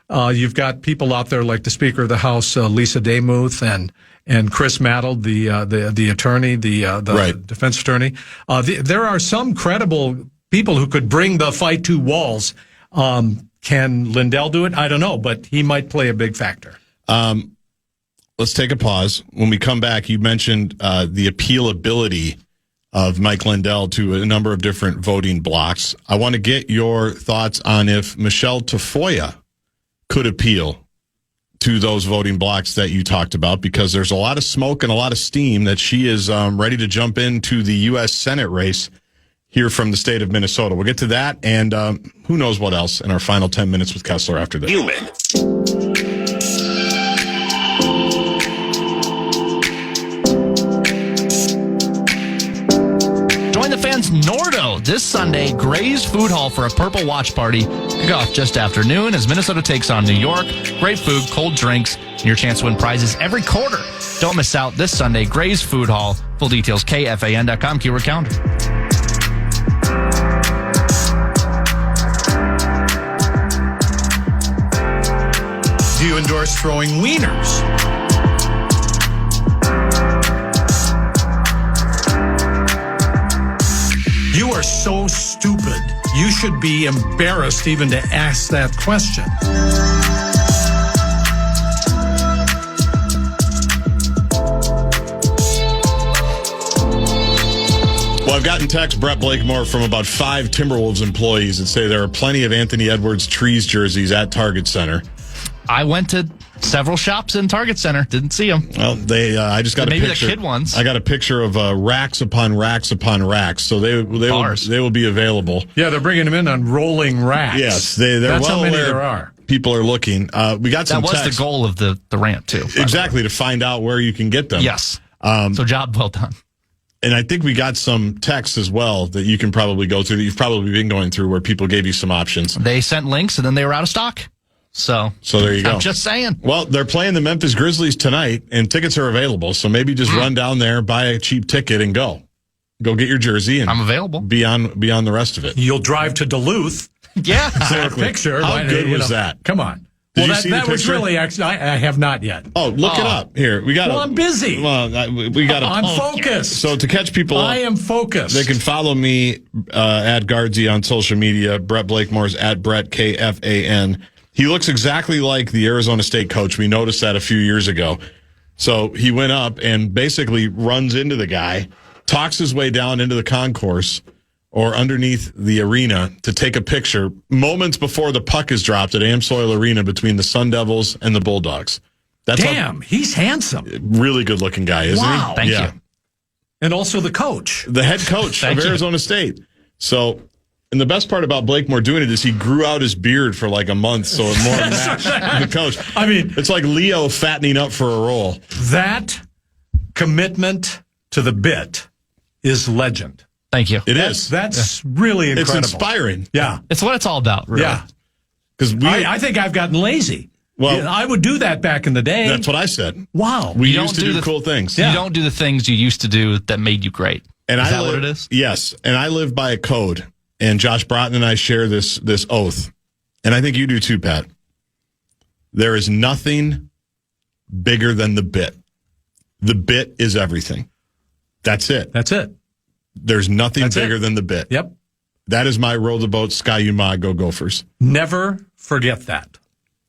You've got people out there like the Speaker of the House, Lisa Demuth, and Chris Mattel, the attorney, the defense attorney. There are some credible people who could bring the fight to walls. Can Lindell do it? I don't know, but he might play a big factor. Let's take a pause. When we come back, you mentioned the appealability of Mike Lindell to a number of different voting blocks. I want to get your thoughts on if Michelle Tafoya could appeal to those voting blocks that you talked about, because there's a lot of smoke and a lot of steam that she is ready to jump into the U.S. Senate race here from the state of Minnesota. We'll get to that and who knows what else in our final 10 minutes with Kessler after this. Join the fans Nordo this Sunday, Gray's Food Hall for a Purple Watch Party. Kick off just after noon as Minnesota takes on New York. Great food, cold drinks, and your chance to win prizes every quarter. Don't miss out this Sunday, Gray's Food Hall. Full details, KFAN.com, keyword calendar. Do you endorse throwing wieners? You are so stupid. You should be embarrassed even to ask that question. Well, I've gotten text, Brett Blakemore, from about 5 Timberwolves employees that say there are plenty of Anthony Edwards Trees jerseys at Target Center. I went to several shops in Target Center. Didn't see them. Well, I just got a picture. Maybe the kid ones. I got a picture of racks upon racks upon racks. So they will be available. Yeah, they're bringing them in on rolling racks. Yes, they're That's well how many aware there are. People are looking. We got some That was text. the goal of the rant, too. Exactly, to find out where you can get them. Yes. So job well done. And I think we got some texts as well that you can probably go through, that you've probably been going through, where people gave you some options. They sent links, and then they were out of stock. So there you go. I'm just saying. Well, they're playing the Memphis Grizzlies tonight, and tickets are available. So maybe just run down there, buy a cheap ticket, and go. Go get your jersey, and I'm available. Be on the rest of it. You'll drive to Duluth. Yeah. Exactly. Picture. How good was that? Come on. Did you see that the was picture? really actually. I have not yet. Oh, look it up here. We got. Well, I'm busy. Well, we got. I'm focused. So to catch people, I am focused. They can follow me at Guardsy on social media. Brett Blakemore's at Brett KFAN. He looks exactly like the Arizona State coach. We noticed that a few years ago. So he went up and basically runs into the guy, talks his way down into the concourse or underneath the arena to take a picture moments before the puck is dropped at Amsoil Arena between the Sun Devils and the Bulldogs. Damn, he's handsome. Really good looking guy, isn't he? Wow. Thank you. And also the coach. The head coach of Arizona State. So, and the best part about Blakemore doing it is he grew out his beard for like a month, so it more matched the coach. I mean, it's like Leo fattening up for a role. That commitment to the bit is legend. Thank you. It is. That's really incredible. It's inspiring. Yeah. It's what it's all about, really. Yeah. Because I think I've gotten lazy. Well, I would do that back in the day. That's what I said. Wow. We used to do cool things. You don't do the things you used to do that made you great. And is that what it is? Yes. And I live by a code. And Josh Broughton and I share this oath. And I think you do too, Pat. There is nothing bigger than the bit. The bit is everything. That's it. That's it. There's nothing bigger than the bit. Yep. That is my row the boat, Sky Yuma, go Gophers. Never forget that.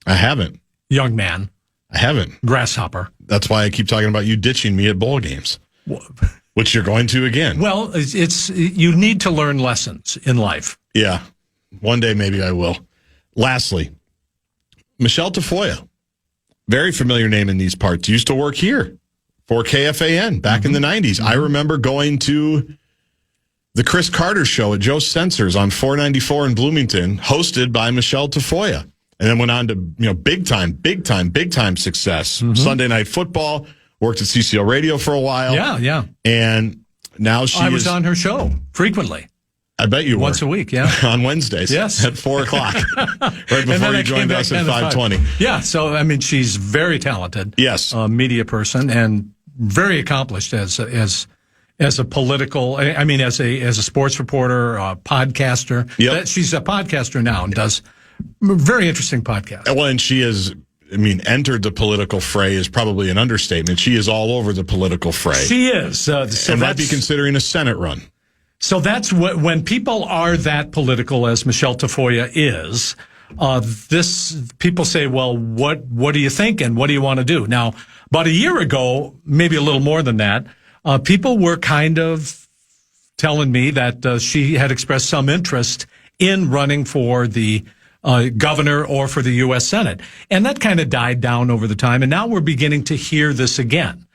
I haven't. Young man. I haven't. Grasshopper. That's why I keep talking about you ditching me at bowl games. Which you're going to again. Well, it's you need to learn lessons in life. Yeah. One day maybe I will. Lastly, Michelle Tafoya. Very familiar name in these parts. Used to work here for KFAN back in the 90s. I remember going to the Chris Carter show at Joe Sensors on 494 in Bloomington, hosted by Michelle Tafoya. And then went on to, big time success. Sunday Night Football, worked at CCL Radio for a while. Yeah. And now I was on her show frequently. I bet you were. Once a week, yeah. On Wednesdays. Yes. At 4 o'clock. Right before you joined us at 5:20. Yeah, so, I mean, she's very talented. Yes. Media person and very accomplished as a political, as a sports reporter, podcaster. Yep. She's a podcaster now and does very interesting podcast. Well, and she is, entered the political fray is probably an understatement. She is all over the political fray. She is. So and might be considering a Senate run. So that's when people are that political as Michelle Tafoya is, people say, well, what do you think and what do you want to do? Now, about a year ago, maybe a little more than that, people were kind of telling me that she had expressed some interest in running for the governor or for the U.S. Senate. And that kind of died down over the time. And now we're beginning to hear this again.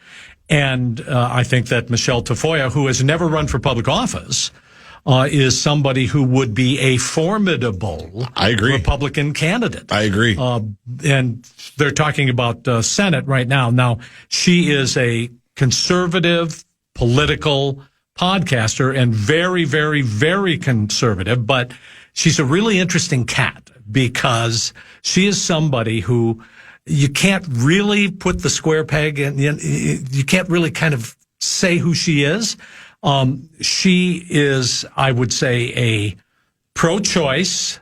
And I think that Michelle Tafoya, who has never run for public office, is somebody who would be a formidable Republican candidate. I agree. And they're talking about Senate right now. Now, she is a conservative political podcaster and very, very, very conservative, but she's a really interesting cat because she is somebody who you can't really put the square peg in. You can't really kind of say who she is. She is, I would say, a pro-choice,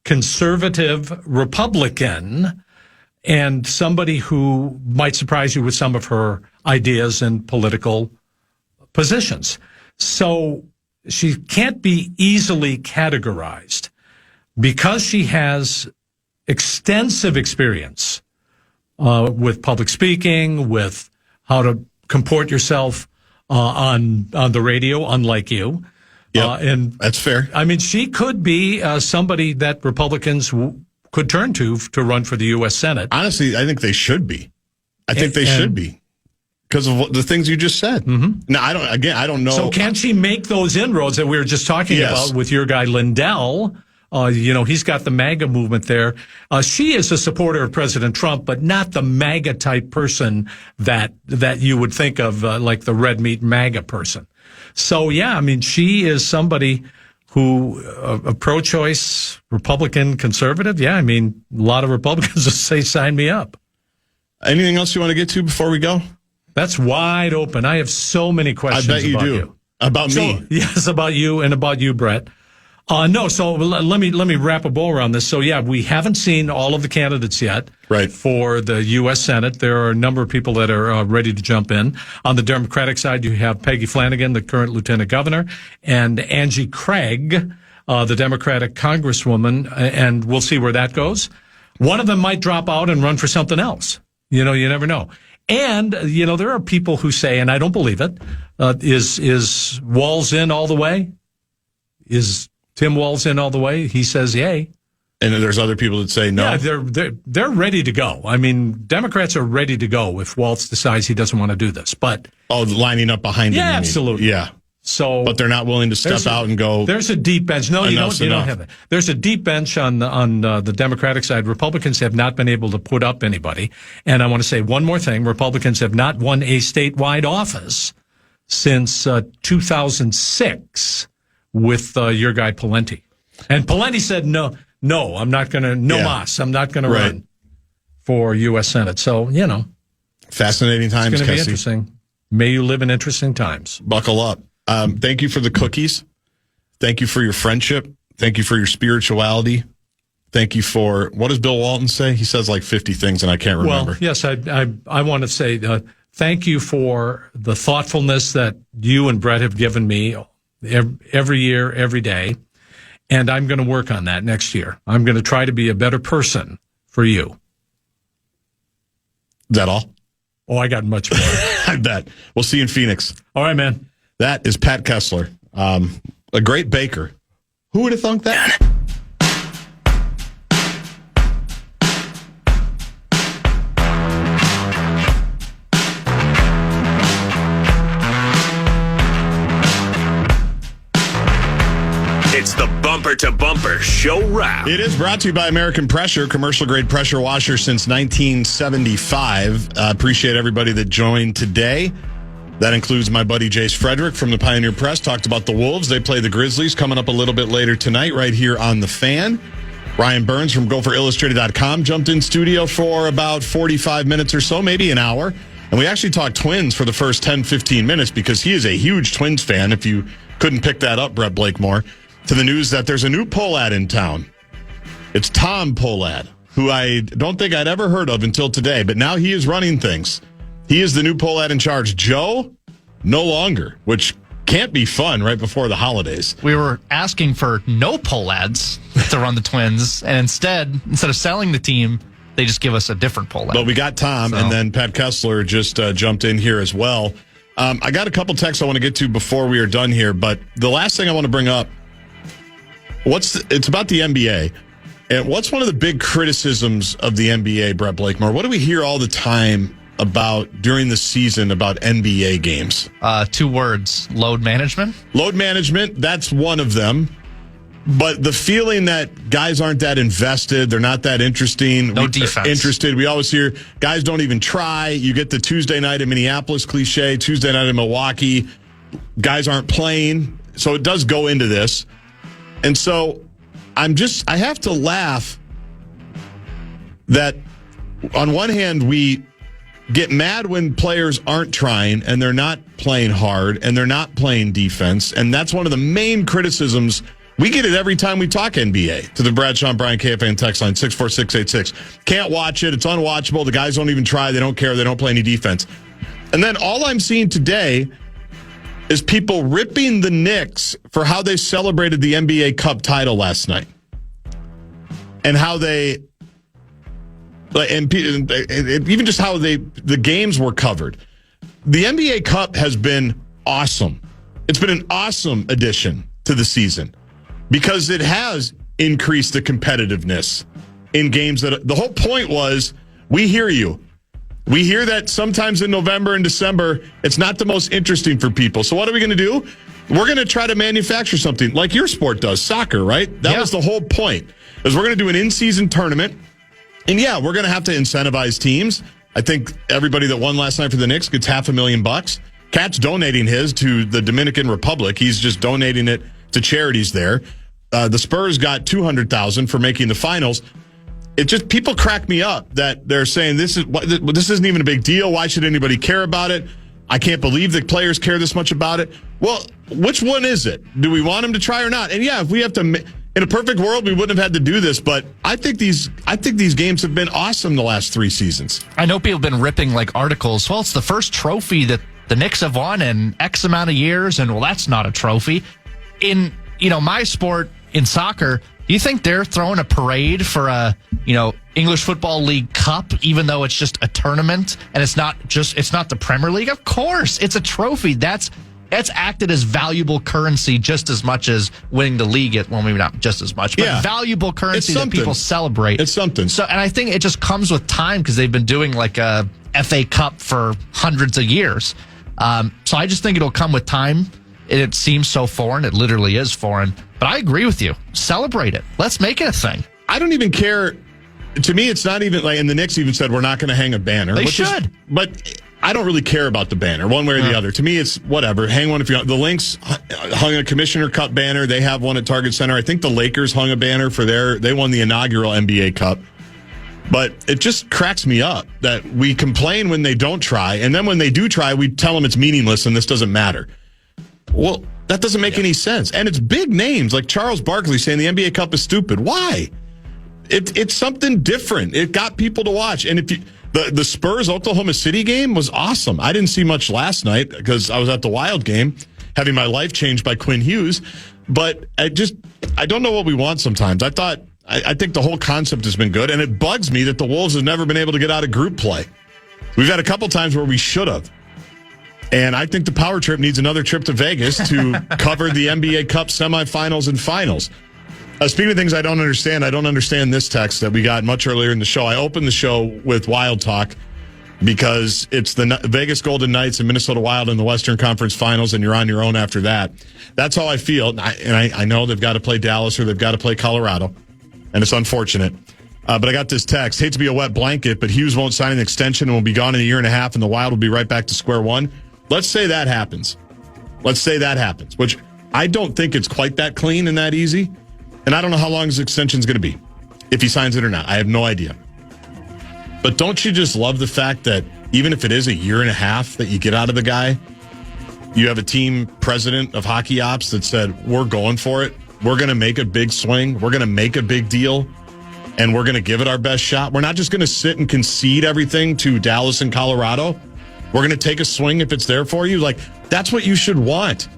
conservative Republican, and somebody who might surprise you with some of her ideas and political positions. So she can't be easily categorized because she has extensive experience with public speaking, with how to comport yourself on the radio, unlike you. Yeah, and that's fair. I mean, she could be somebody that Republicans could turn to run for the U.S. Senate. Honestly, I think they should be. I think they should be because of the things you just said. Now, I don't know. So can she make those inroads that we were just talking about with your guy Lindell? He's got the MAGA movement there. She is a supporter of President Trump, but not the MAGA type person that you would think of, like the red meat MAGA person. So, yeah, I mean, she is somebody who, a pro-choice Republican conservative. Yeah, I mean, a lot of Republicans say, sign me up. Anything else you want to get to before we go? That's wide open. I have so many questions I bet you about do. you. About me? Yes, about you and about you, Brett. No, so let me wrap a bow around this. So, yeah, we haven't seen all of the candidates yet for the U.S. Senate. There are a number of people that are ready to jump in. On the Democratic side, you have Peggy Flanagan, the current lieutenant governor, and Angie Craig, the Democratic congresswoman, and we'll see where that goes. One of them might drop out and run for something else. You never know. And, there are people who say, and I don't believe it, is Walz in all the way? Is Tim Walz in all the way? He says yay. And then there's other people that say no. Yeah, they're ready to go. I mean, Democrats are ready to go if Walz decides he doesn't want to do this. But lining up behind him. Yeah, absolutely. Yeah. So, but they're not willing to step out and go. There's a deep bench. No, you don't have it. There's a deep bench on the Democratic side. Republicans have not been able to put up anybody. And I want to say one more thing: Republicans have not won a statewide office since 2006 with your guy Pawlenty. And Pawlenty said no, I'm not going to. Mas, I'm not going to run for U.S. Senate. So fascinating times. It's going to be interesting. May you live in interesting times. Buckle up. Thank you for the cookies. Thank you for your friendship. Thank you for your spirituality. Thank you for, what does Bill Walton say? He says like 50 things and I can't remember. Well, yes, I want to say thank you for the thoughtfulness that you and Brett have given me every year, every day. And I'm going to work on that next year. I'm going to try to be a better person for you. Is that all? Oh, I got much more. I bet. We'll see you in Phoenix. All right, man. That is Pat Kessler, a great baker. Who would have thunk that? bumper show wrap. It is brought to you by American Pressure, commercial-grade pressure washer since 1975. Appreciate everybody that joined today. That includes my buddy Jace Frederick from the Pioneer Press. Talked about the Wolves. They play the Grizzlies coming up a little bit later tonight right here on The Fan. Ryan Burns from GopherIllustrated.com jumped in studio for about 45 minutes or so, maybe an hour. And we actually talked Twins for the first 10, 15 minutes because he is a huge Twins fan. If you couldn't pick that up, Brett Blakemore, to the news that there's a new Pohlad in town. It's Tom Pohlad, who I don't think I'd ever heard of until today, but now he is running things. He is the new Pohlad in charge. Joe, no longer, which can't be fun right before the holidays. We were asking for no Pohlads to run the Twins, and instead of selling the team, they just give us a different Pohlad. But we got Tom, and then Pat Kessler just jumped in here as well. I got a couple texts I want to get to before we are done here, but the last thing I want to bring up, it's about the NBA. And what's one of the big criticisms of the NBA, Brett Blakemore? What do we hear all the time about during the season about NBA games? 2 words: load management. Load management, that's one of them. But the feeling that guys aren't that invested, they're not that interesting. No defense. Interested. We always hear guys don't even try. You get the Tuesday night in Minneapolis cliche, Tuesday night in Milwaukee. Guys aren't playing. So it does go into this. And so I have to laugh that on one hand, we get mad when players aren't trying and they're not playing hard and they're not playing defense. And that's one of the main criticisms. We get it every time we talk NBA to the Bradshaw and Brian KFAN text line 64686. Can't watch it. It's unwatchable. The guys don't even try. They don't care. They don't play any defense. And then all I'm seeing today is people ripping the Knicks for how they celebrated the NBA Cup title last night. And how they, and even just how the games were covered. The NBA Cup has been awesome. It's been an awesome addition to the season because it has increased the competitiveness in games that the whole point was, we hear you. We hear that sometimes in November and December, it's not the most interesting for people. So what are we going to do? We're going to try to manufacture something like your sport does, soccer, right? That was the whole point, is we're going to do an in-season tournament. And yeah, we're going to have to incentivize teams. I think everybody that won last night for the Knicks gets $500,000. Cat's donating his to the Dominican Republic. He's just donating it to charities there. The Spurs got $200,000 for making the finals. It just, people crack me up that they're saying this isn't even a big deal. Why should anybody care about it? I can't believe that players care this much about it. Well, which one is it? Do we want them to try or not? And yeah, if we have to, in a perfect world, we wouldn't have had to do this. But I think these games have been awesome the last 3 seasons. I know people have been ripping like articles. Well, it's the first trophy that the Knicks have won in X amount of years, and well, that's not a trophy. In my sport, in soccer, do you think they're throwing a parade for a English Football League Cup, even though it's just a tournament and it's not the Premier League? Of course, it's a trophy. That's acted as valuable currency just as much as winning the league. Well, maybe not just as much, but valuable currency that people celebrate. It's something. So, and I think it just comes with time because they've been doing like a FA Cup for hundreds of years. So I just think it'll come with time. It seems so foreign. It literally is foreign. But I agree with you. Celebrate it. Let's make it a thing. I don't even care. To me, it's not even like, and the Knicks even said we're not going to hang a banner. They should. But I don't really care about the banner one way or the other. To me, it's whatever. Hang one if you want. The Lynx hung a Commissioner Cup banner. They have one at Target Center. I think the Lakers hung a banner for they won the inaugural NBA Cup. But it just cracks me up that we complain when they don't try. And then when they do try, we tell them it's meaningless and this doesn't matter. Well, that doesn't make any sense. And it's big names like Charles Barkley saying the NBA Cup is stupid. Why? It's something different. It got people to watch. And the Spurs Oklahoma City game was awesome. I didn't see much last night because I was at the Wild game, having my life changed by Quinn Hughes. But I don't know what we want sometimes. I think the whole concept has been good, and it bugs me that the Wolves have never been able to get out of group play. We've had a couple times where we should have. And I think the power trip needs another trip to Vegas to cover the NBA Cup semifinals and finals. Speaking of things I don't understand this text that we got much earlier in the show. I opened the show with Wild Talk. because it's the Vegas Golden Knights and Minnesota Wild in the Western Conference Finals, and you're on your own after that. That's how I feel. And I know they've got to play Dallas or they've got to play Colorado, and it's unfortunate. But I got this text. Hate to be a wet blanket, but Hughes won't sign an extension and will be gone in a year and a half, and the Wild will be right back to square one. Let's say that happens. Which I don't think it's quite that clean and that easy. And I don't know how long his extension is going to be, if he signs it or not. I have no idea. But don't you just love the fact that even if it is a year and a half that you get out of the guy, you have a team president of hockey ops that said, we're going for it. We're going to make a big swing. We're going to make a big deal. And we're going to give it our best shot. We're not just going to sit and concede everything to Dallas and Colorado. We're going to take a swing if it's there for you. Like, that's what you should want.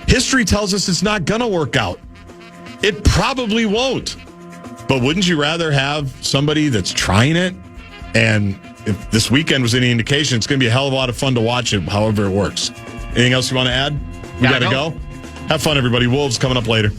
History tells us it's not going to work out. It probably won't. But wouldn't you rather have somebody that's trying it? And if this weekend was any indication, it's going to be a hell of a lot of fun to watch it, however it works. Anything else you want to add? We got to go. Have fun, everybody. Wolves coming up later.